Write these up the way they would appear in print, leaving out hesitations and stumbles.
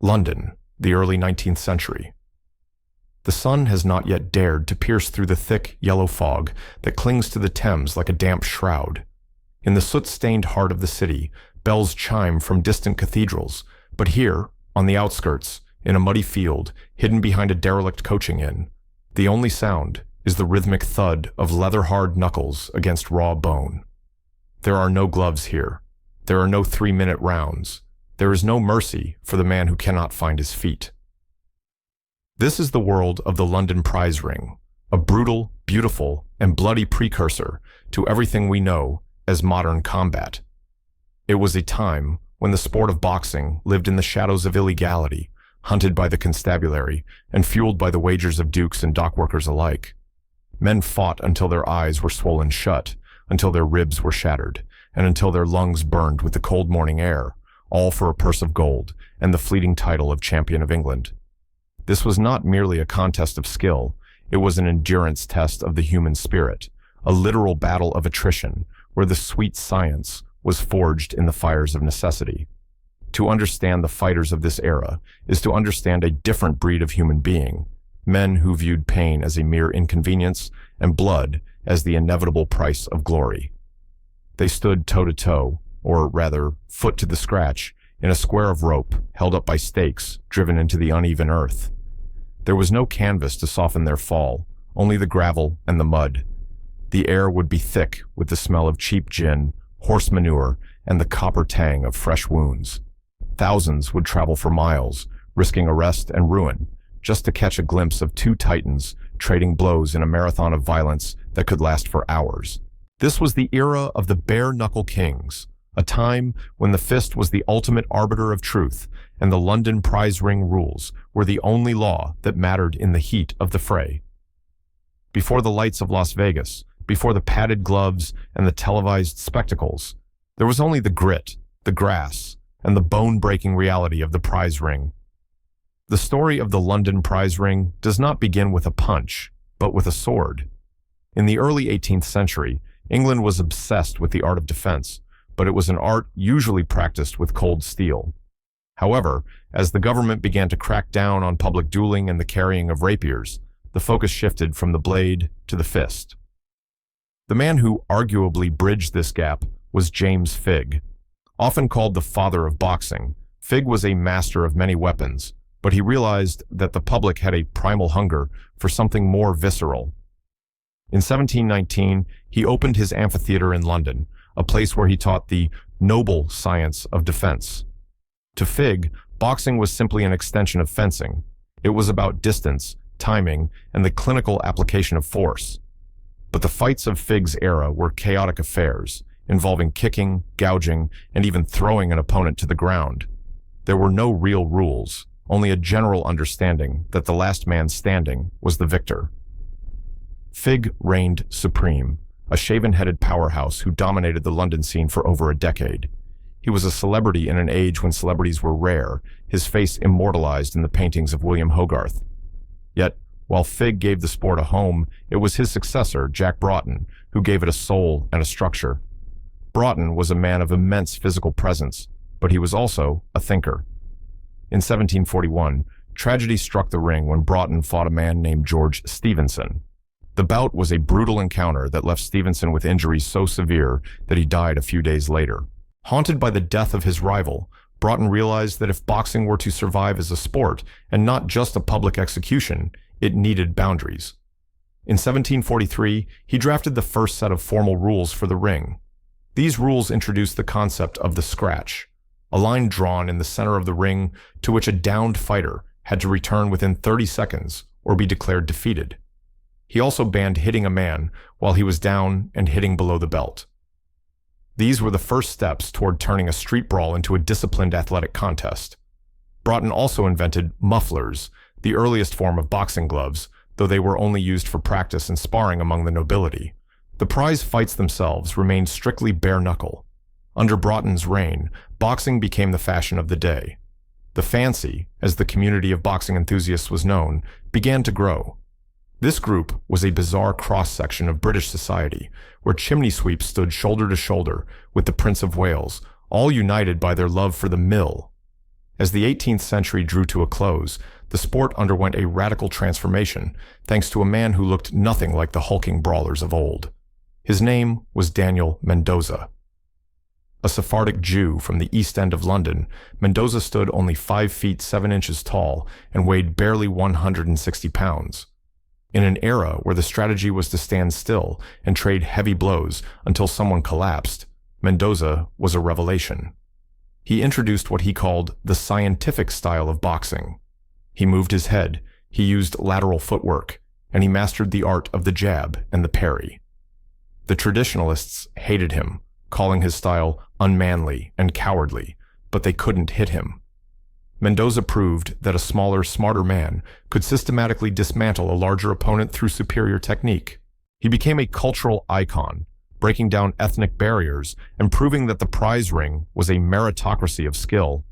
London, the early 19th century. The sun has not yet dared to pierce through the thick, yellow fog that clings to the Thames like a damp shroud. In the soot-stained heart of the city, bells chime from distant cathedrals, but here, on the outskirts, in a muddy field, hidden behind a derelict coaching inn, the only sound is the rhythmic thud of leather-hard knuckles against raw bone. There are no gloves here. There are no 3-minute rounds. There is no mercy for the man who cannot find his feet. This is the world of the London prize ring, a brutal, beautiful, and bloody precursor to everything we know as modern combat. It was a time when the sport of boxing lived in the shadows of illegality, hunted by the constabulary and fueled by the wagers of dukes and dockworkers alike. Men fought until their eyes were swollen shut, until their ribs were shattered, and until their lungs burned with the cold morning air, all for a purse of gold and the fleeting title of champion of England. This was not merely a contest of skill, it was an endurance test of the human spirit, a literal battle of attrition, where the sweet science was forged in the fires of necessity. To understand the fighters of this era is to understand a different breed of human being, men who viewed pain as a mere inconvenience and blood as the inevitable price of glory. They stood toe-to-toe, or rather, foot to the scratch, in a square of rope held up by stakes driven into the uneven earth. There was no canvas to soften their fall, only the gravel and the mud. The air would be thick with the smell of cheap gin, horse manure, and the copper tang of fresh wounds. Thousands would travel for miles, risking arrest and ruin, just to catch a glimpse of two titans trading blows in a marathon of violence that could last for hours. This was the era of the bare-knuckle kings, a time when the fist was the ultimate arbiter of truth, and the London prize ring rules were the only law that mattered in the heat of the fray. Before the lights of Las Vegas, before the padded gloves and the televised spectacles, there was only the grit, the grass, and the bone-breaking reality of the prize ring. The story of the London prize ring does not begin with a punch, but with a sword. In the early 18th century, England was obsessed with the art of defense, but it was an art usually practiced with cold steel. However, as the government began to crack down on public dueling and the carrying of rapiers, the focus shifted from the blade to the fist. The man who arguably bridged this gap was James Figg. Often called the father of boxing, Figg was a master of many weapons, but he realized that the public had a primal hunger for something more visceral. In 1719, he opened his amphitheater in London, a place where he taught the noble science of defense. To Figg, boxing was simply an extension of fencing. It was about distance, timing, and the clinical application of force. But the fights of Figg's era were chaotic affairs, involving kicking, gouging, and even throwing an opponent to the ground. There were no real rules, only a general understanding that the last man standing was the victor. Figg reigned supreme, a shaven-headed powerhouse who dominated the London scene for over a decade. He was a celebrity in an age when celebrities were rare, his face immortalized in the paintings of William Hogarth. Yet, while Figg gave the sport a home, it was his successor, Jack Broughton, who gave it a soul and a structure. Broughton was a man of immense physical presence, but he was also a thinker. In 1741, tragedy struck the ring when Broughton fought a man named George Stevenson. The bout was a brutal encounter that left Stevenson with injuries so severe that he died a few days later. Haunted by the death of his rival, Broughton realized that if boxing were to survive as a sport and not just a public execution, it needed boundaries. In 1743, he drafted the first set of formal rules for the ring. These rules introduced the concept of the scratch, a line drawn in the center of the ring to which a downed fighter had to return within 30 seconds or be declared defeated. He also banned hitting a man while he was down and hitting below the belt. These were the first steps toward turning a street brawl into a disciplined athletic contest. Broughton also invented mufflers, the earliest form of boxing gloves, though they were only used for practice and sparring among the nobility. The prize fights themselves remained strictly bare-knuckle. Under Broughton's reign, boxing became the fashion of the day. The fancy, as the community of boxing enthusiasts was known, began to grow. This group was a bizarre cross-section of British society, where chimney sweeps stood shoulder to shoulder with the Prince of Wales, all united by their love for the mill. As the 18th century drew to a close, the sport underwent a radical transformation thanks to a man who looked nothing like the hulking brawlers of old. His name was Daniel Mendoza. A Sephardic Jew from the East End of London, Mendoza stood only 5 feet 7 inches tall and weighed barely 160 pounds. In an era where the strategy was to stand still and trade heavy blows until someone collapsed, Mendoza was a revelation. He introduced what he called the scientific style of boxing. He moved his head, he used lateral footwork, and he mastered the art of the jab and the parry. The traditionalists hated him, calling his style unmanly and cowardly, but they couldn't hit him. Mendoza proved that a smaller, smarter man could systematically dismantle a larger opponent through superior technique. He became a cultural icon, breaking down ethnic barriers and proving that the prize ring was a meritocracy of skill.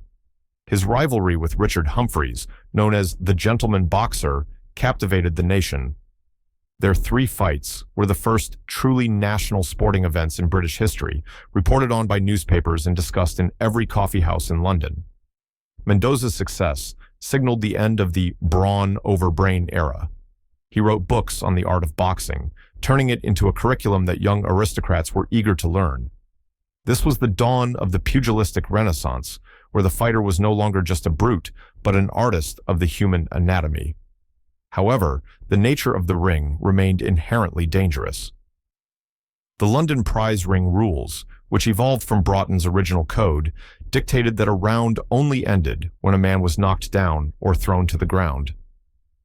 His rivalry with Richard Humphreys, known as the gentleman boxer, captivated the nation. Their 3 fights were the first truly national sporting events in British history, reported on by newspapers and discussed in every coffee house in London. Mendoza's success signaled the end of the brawn over brain era. He wrote books on the art of boxing, turning it into a curriculum that young aristocrats were eager to learn. This was the dawn of the pugilistic renaissance, where the fighter was no longer just a brute, but an artist of the human anatomy. However, the nature of the ring remained inherently dangerous. The London prize ring rules, which evolved from Broughton's original code, dictated that a round only ended when a man was knocked down or thrown to the ground.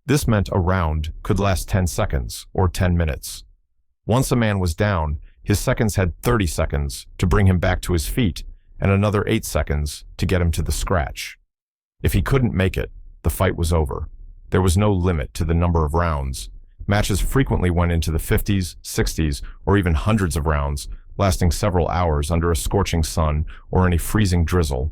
This meant a round could last 10 seconds or 10 minutes. Once a man was down, his seconds had 30 seconds to bring him back to his feet and another 8 seconds to get him to the scratch. If he couldn't make it, the fight was over. There was no limit to the number of rounds. Matches frequently went into the 50s, 60s, or even hundreds of rounds, lasting several hours under a scorching sun or in a freezing drizzle.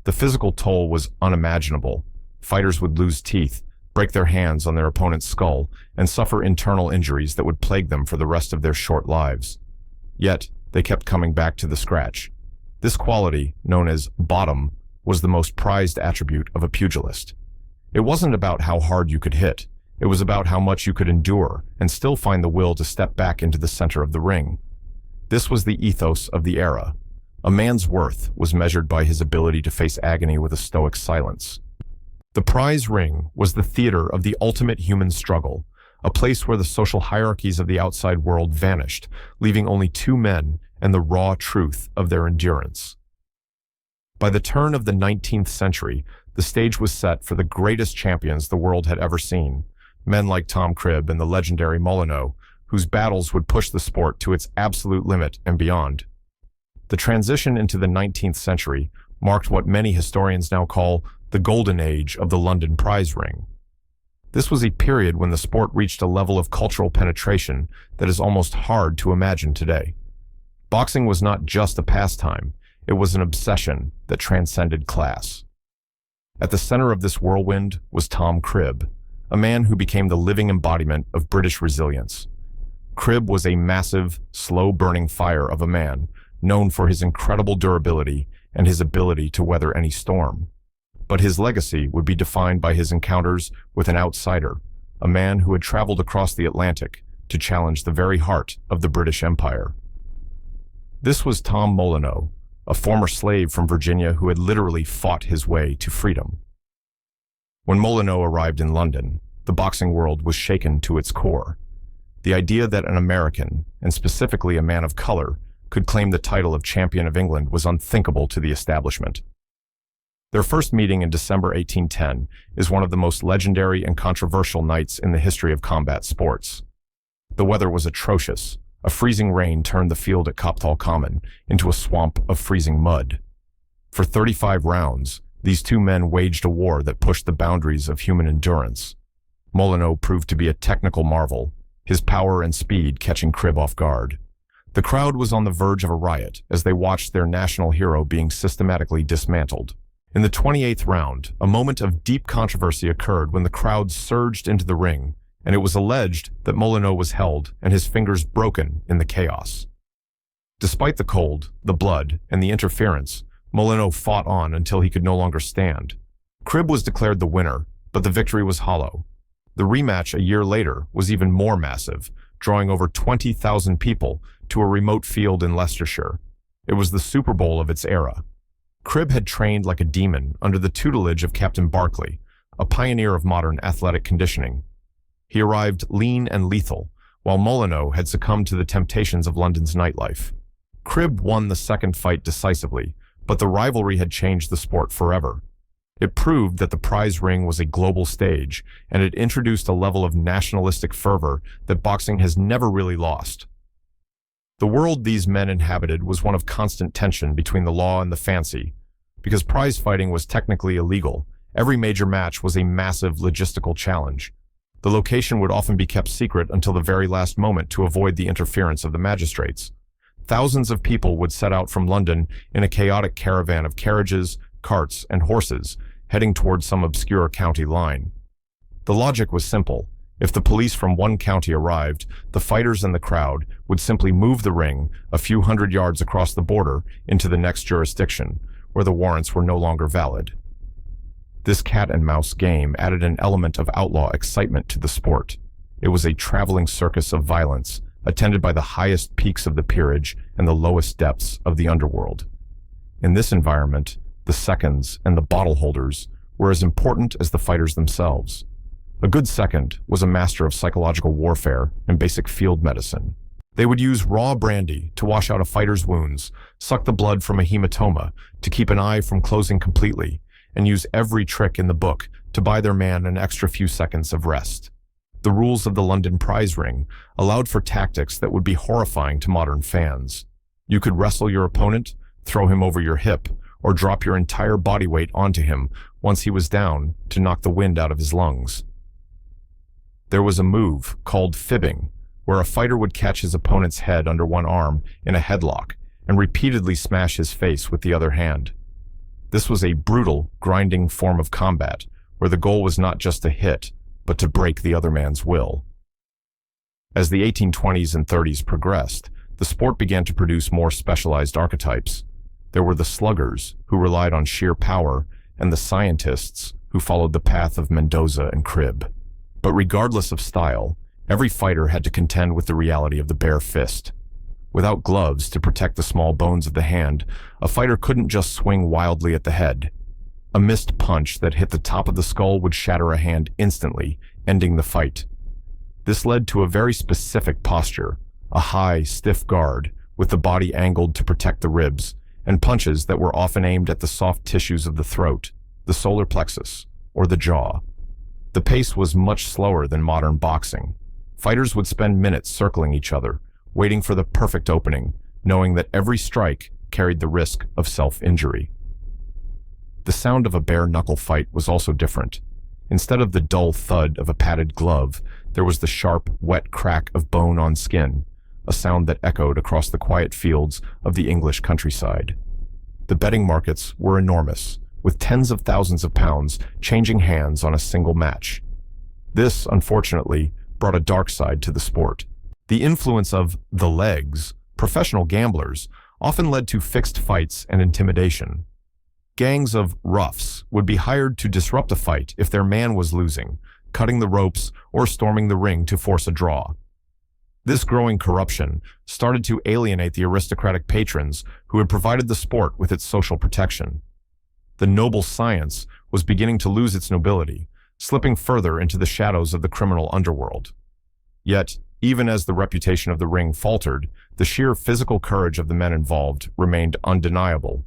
The physical toll was unimaginable. Fighters would lose teeth, break their hands on their opponent's skull, and suffer internal injuries that would plague them for the rest of their short lives. Yet, they kept coming back to the scratch. This quality, known as bottom, was the most prized attribute of a pugilist. It wasn't about how hard you could hit. It was about how much you could endure and still find the will to step back into the center of the ring. This was the ethos of the era. A man's worth was measured by his ability to face agony with a stoic silence. The prize ring was the theater of the ultimate human struggle, a place where the social hierarchies of the outside world vanished, leaving only 2 men and the raw truth of their endurance. By the turn of the 19th century, the stage was set for the greatest champions the world had ever seen, men like Tom Cribb and the legendary Molyneux, whose battles would push the sport to its absolute limit and beyond. The transition into the 19th century marked what many historians now call the golden age of the London prize ring. This was a period when the sport reached a level of cultural penetration that is almost hard to imagine today. Boxing was not just a pastime, it was an obsession that transcended class. At the center of this whirlwind was Tom Cribb, a man who became the living embodiment of British resilience. Cribb was a massive, slow-burning fire of a man, known for his incredible durability and his ability to weather any storm. But his legacy would be defined by his encounters with an outsider, a man who had traveled across the Atlantic to challenge the very heart of the British Empire. This was Tom Molyneux, a former slave from Virginia who had literally fought his way to freedom. When Molyneux arrived in London, the boxing world was shaken to its core. The idea that an American, and specifically a man of color, could claim the title of champion of England was unthinkable to the establishment. Their first meeting in December 1810 is one of the most legendary and controversial nights in the history of combat sports. The weather was atrocious. A freezing rain turned the field at Copthall Common into a swamp of freezing mud. For 35 rounds, these 2 men waged a war that pushed the boundaries of human endurance. Molyneux proved to be a technical marvel, his power and speed catching Cribb off guard. The crowd was on the verge of a riot as they watched their national hero being systematically dismantled. In the 28th round, a moment of deep controversy occurred when the crowd surged into the ring, and it was alleged that Molyneux was held and his fingers broken in the chaos. Despite the cold, the blood, and the interference, Molyneux fought on until he could no longer stand. Cribb was declared the winner, but the victory was hollow. The rematch a year later was even more massive, drawing over 20,000 people to a remote field in Leicestershire. It was the Super Bowl of its era. Cribb had trained like a demon under the tutelage of Captain Barkley, a pioneer of modern athletic conditioning. He arrived lean and lethal, while Molyneux had succumbed to the temptations of London's nightlife. Cribb won the second fight decisively, but the rivalry had changed the sport forever. It proved that the prize ring was a global stage, and it introduced a level of nationalistic fervor that boxing has never really lost. The world these men inhabited was one of constant tension between the law and the fancy. Because prize fighting was technically illegal, every major match was a massive logistical challenge. The location would often be kept secret until the very last moment to avoid the interference of the magistrates. Thousands of people would set out from London in a chaotic caravan of carriages, carts, and horses, heading towards some obscure county line. The logic was simple. If the police from one county arrived, the fighters and the crowd would simply move the ring a few hundred yards across the border into the next jurisdiction, where the warrants were no longer valid. This cat-and-mouse game added an element of outlaw excitement to the sport. It was a traveling circus of violence, attended by the highest peaks of the peerage and the lowest depths of the underworld. In this environment, the seconds and the bottle holders were as important as the fighters themselves. A good second was a master of psychological warfare and basic field medicine. They would use raw brandy to wash out a fighter's wounds, suck the blood from a hematoma to keep an eye from closing completely, and use every trick in the book to buy their man an extra few seconds of rest. The rules of the London prize ring allowed for tactics that would be horrifying to modern fans. You could wrestle your opponent, throw him over your hip, or drop your entire body weight onto him once he was down to knock the wind out of his lungs. There was a move called fibbing, where a fighter would catch his opponent's head under one arm in a headlock and repeatedly smash his face with the other hand. This was a brutal, grinding form of combat, where the goal was not just to hit, but to break the other man's will. As the 1820s and 30s progressed, the sport began to produce more specialized archetypes. There were the sluggers, who relied on sheer power, and the scientists, who followed the path of Mendoza and Cribb. But regardless of style, every fighter had to contend with the reality of the bare fist. Without gloves to protect the small bones of the hand, a fighter couldn't just swing wildly at the head. A missed punch that hit the top of the skull would shatter a hand instantly, ending the fight. This led to a very specific posture, a high, stiff guard, with the body angled to protect the ribs, and punches that were often aimed at the soft tissues of the throat, the solar plexus, or the jaw. The pace was much slower than modern boxing. Fighters would spend minutes circling each other, waiting for the perfect opening, knowing that every strike carried the risk of self-injury. The sound of a bare-knuckle fight was also different. Instead of the dull thud of a padded glove, there was the sharp, wet crack of bone on skin, a sound that echoed across the quiet fields of the English countryside. The betting markets were enormous, with tens of thousands of pounds changing hands on a single match. This, unfortunately, brought a dark side to the sport. The influence of the legs, professional gamblers, often led to fixed fights and intimidation. Gangs of roughs would be hired to disrupt a fight if their man was losing, cutting the ropes or storming the ring to force a draw. This growing corruption started to alienate the aristocratic patrons who had provided the sport with its social protection. The noble science was beginning to lose its nobility, slipping further into the shadows of the criminal underworld. Yet, even as the reputation of the ring faltered, the sheer physical courage of the men involved remained undeniable.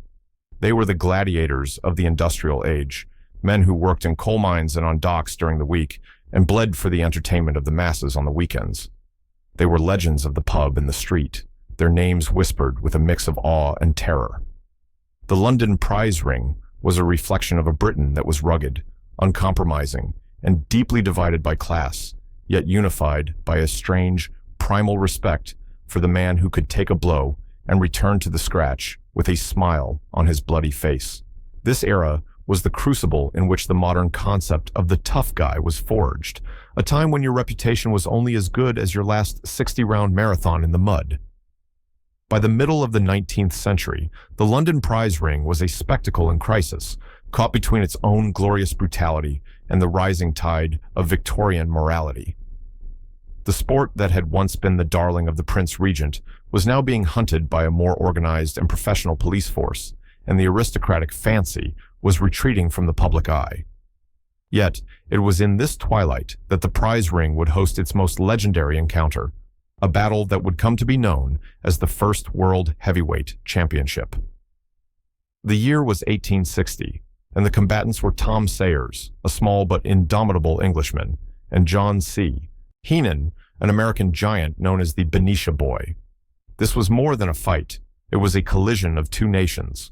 They were the gladiators of the industrial age, men who worked in coal mines and on docks during the week and bled for the entertainment of the masses on the weekends. They were legends of the pub and the street, their names whispered with a mix of awe and terror. The London prize ring was a reflection of a Britain that was rugged, uncompromising, and deeply divided by class, yet unified by a strange, primal respect for the man who could take a blow and return to the scratch with a smile on his bloody face. This era was the crucible in which the modern concept of the tough guy was forged, a time when your reputation was only as good as your last 60-round marathon in the mud. By the middle of the 19th century, the London prize ring was a spectacle in crisis, caught between its own glorious brutality and the rising tide of Victorian morality. The sport that had once been the darling of the Prince Regent was now being hunted by a more organized and professional police force, and the aristocratic fancy was retreating from the public eye. Yet, it was in this twilight that the prize ring would host its most legendary encounter, a battle that would come to be known as the First World Heavyweight Championship. The year was 1860, and the combatants were Tom Sayers, a small but indomitable Englishman, and John C. Heenan, an American giant known as the Benicia Boy. This was more than a fight. It was a collision of two nations.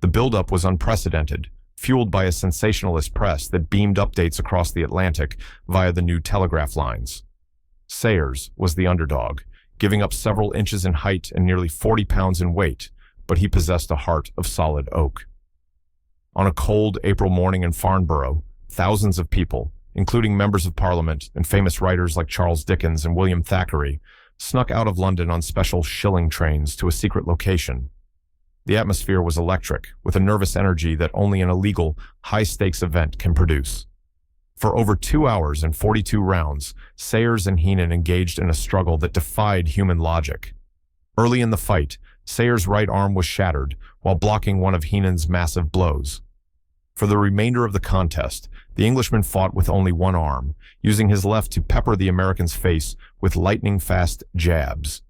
The buildup was unprecedented, fueled by a sensationalist press that beamed updates across the Atlantic via the new telegraph lines. Sayers was the underdog, giving up several inches in height and nearly 40 pounds in weight, but he possessed a heart of solid oak. On a cold April morning in Farnborough, thousands of people, including members of Parliament and famous writers like Charles Dickens and William Thackeray, snuck out of London on special shilling trains to a secret location. The atmosphere was electric, with a nervous energy that only an illegal, high-stakes event can produce. For over 2 hours and 42 rounds, Sayers and Heenan engaged in a struggle that defied human logic. Early in the fight, Sayers' right arm was shattered while blocking one of Heenan's massive blows. For the remainder of the contest, the Englishman fought with only one arm, using his left to pepper the American's face with lightning-fast jabs.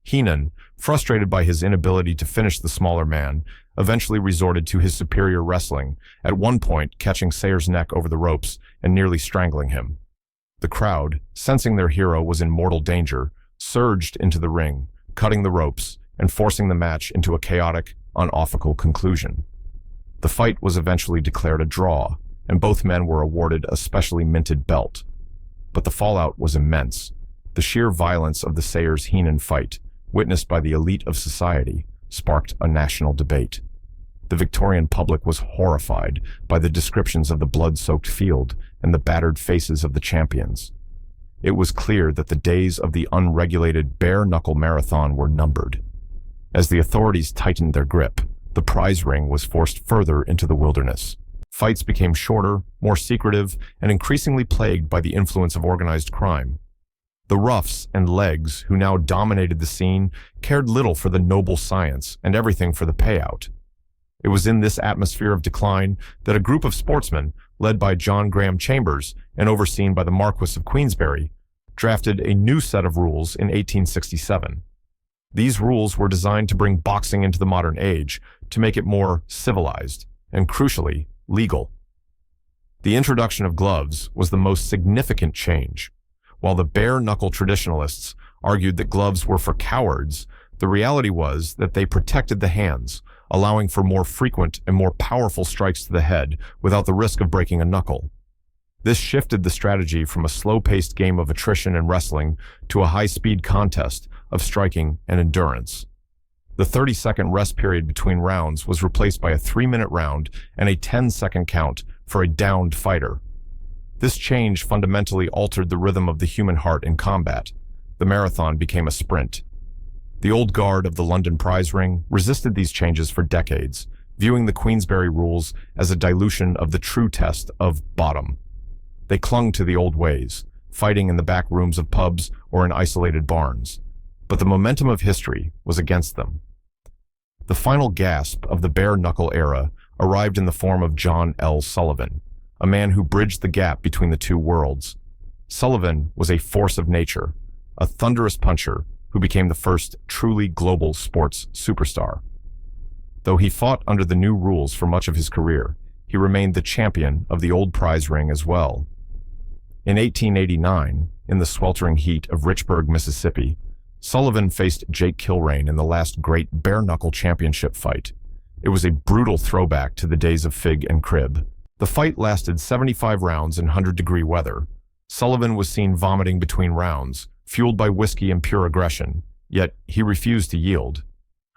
Heenan, frustrated by his inability to finish the smaller man, eventually resorted to his superior wrestling, at one point catching Sayers' neck over the ropes and nearly strangling him. The crowd, sensing their hero was in mortal danger, surged into the ring, cutting the ropes and forcing the match into a chaotic, unethical conclusion. The fight was eventually declared a draw, and both men were awarded a specially minted belt. But the fallout was immense. The sheer violence of the Sayers-Heenan fight, witnessed by the elite of society, sparked a national debate. The Victorian public was horrified by the descriptions of the blood-soaked field and the battered faces of the champions. It was clear that the days of the unregulated bare-knuckle marathon were numbered. As the authorities tightened their grip, the prize ring was forced further into the wilderness. Fights became shorter, more secretive, and increasingly plagued by the influence of organized crime. The roughs and legs who now dominated the scene cared little for the noble science and everything for the payout. It was in this atmosphere of decline that a group of sportsmen, led by John Graham Chambers and overseen by the Marquis of Queensberry, drafted a new set of rules in 1867. These rules were designed to bring boxing into the modern age, to make it more civilized and, crucially, legal. The introduction of gloves was the most significant change. While the bare-knuckle traditionalists argued that gloves were for cowards, the reality was that they protected the hands, allowing for more frequent and more powerful strikes to the head without the risk of breaking a knuckle. This shifted the strategy from a slow-paced game of attrition and wrestling to a high-speed contest of striking and endurance. The 30-second rest period between rounds was replaced by a 3-minute round and a 10-second count for a downed fighter. This change fundamentally altered the rhythm of the human heart in combat. The marathon became a sprint. The old guard of the London prize ring resisted these changes for decades, viewing the Queensberry rules as a dilution of the true test of bottom. They clung to the old ways, fighting in the back rooms of pubs or in isolated barns. But the momentum of history was against them. The final gasp of the bare-knuckle era arrived in the form of John L. Sullivan, a man who bridged the gap between the two worlds. Sullivan was a force of nature, a thunderous puncher who became the first truly global sports superstar. Though he fought under the new rules for much of his career, he remained the champion of the old prize ring as well. In 1889, in the sweltering heat of Richburg, Mississippi, Sullivan faced Jake Kilrain in the last great bare-knuckle championship fight. It was a brutal throwback to the days of fig and crib. The fight lasted 75 rounds in 100-degree weather. Sullivan was seen vomiting between rounds, fueled by whiskey and pure aggression, yet he refused to yield.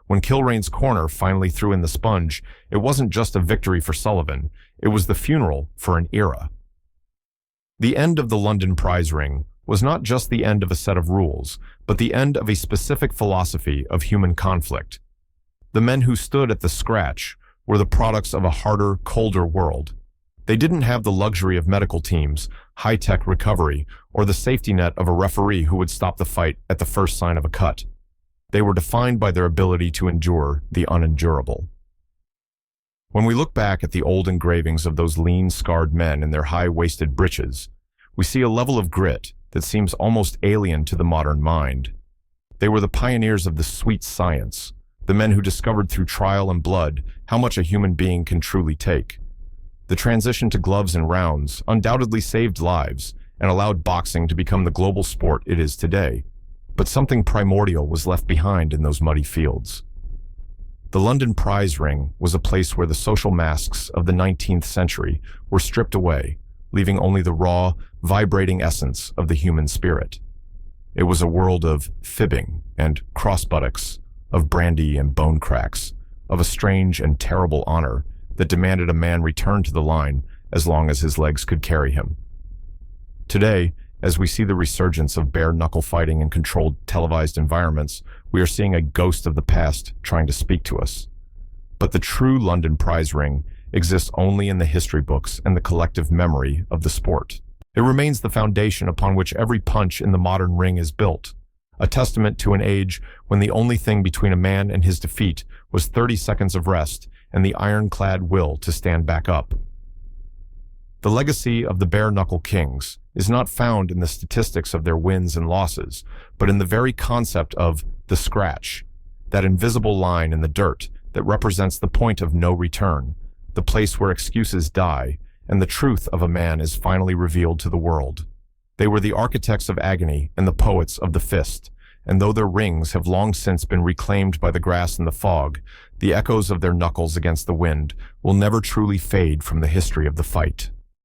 When Kilrain's corner finally threw in the sponge, it wasn't just a victory for Sullivan, it was the funeral for an era. The end of the London prize ring was not just the end of a set of rules, but the end of a specific philosophy of human conflict. The men who stood at the scratch, were the products of a harder, colder world. They didn't have the luxury of medical teams, high-tech recovery, or the safety net of a referee who would stop the fight at the first sign of a cut. They were defined by their ability to endure the unendurable. When we look back at the old engravings of those lean, scarred men in their high-waisted breeches, we see a level of grit that seems almost alien to the modern mind. They were the pioneers of the sweet science, the men who discovered through trial and blood how much a human being can truly take. The transition to gloves and rounds undoubtedly saved lives and allowed boxing to become the global sport it is today. But something primordial was left behind in those muddy fields. The London prize ring was a place where the social masks of the 19th century were stripped away, leaving only the raw, vibrating essence of the human spirit. It was a world of fibbing and cross buttocks, of brandy and bone cracks, of a strange and terrible honor that demanded a man return to the line as long as his legs could carry him. Today, as we see the resurgence of bare-knuckle fighting in controlled televised environments, we are seeing a ghost of the past trying to speak to us. But the true London prize ring exists only in the history books and the collective memory of the sport. It remains the foundation upon which every punch in the modern ring is built, a testament to an age when the only thing between a man and his defeat was 30 seconds of rest and the ironclad will to stand back up. The legacy of the bare-knuckle kings is not found in the statistics of their wins and losses, but in the very concept of the scratch, that invisible line in the dirt that represents the point of no return, the place where excuses die and the truth of a man is finally revealed to the world. They were the architects of agony and the poets of the fist, and though their rings have long since been reclaimed by the grass and the fog, the echoes of their knuckles against the wind will never truly fade from the history of the fight.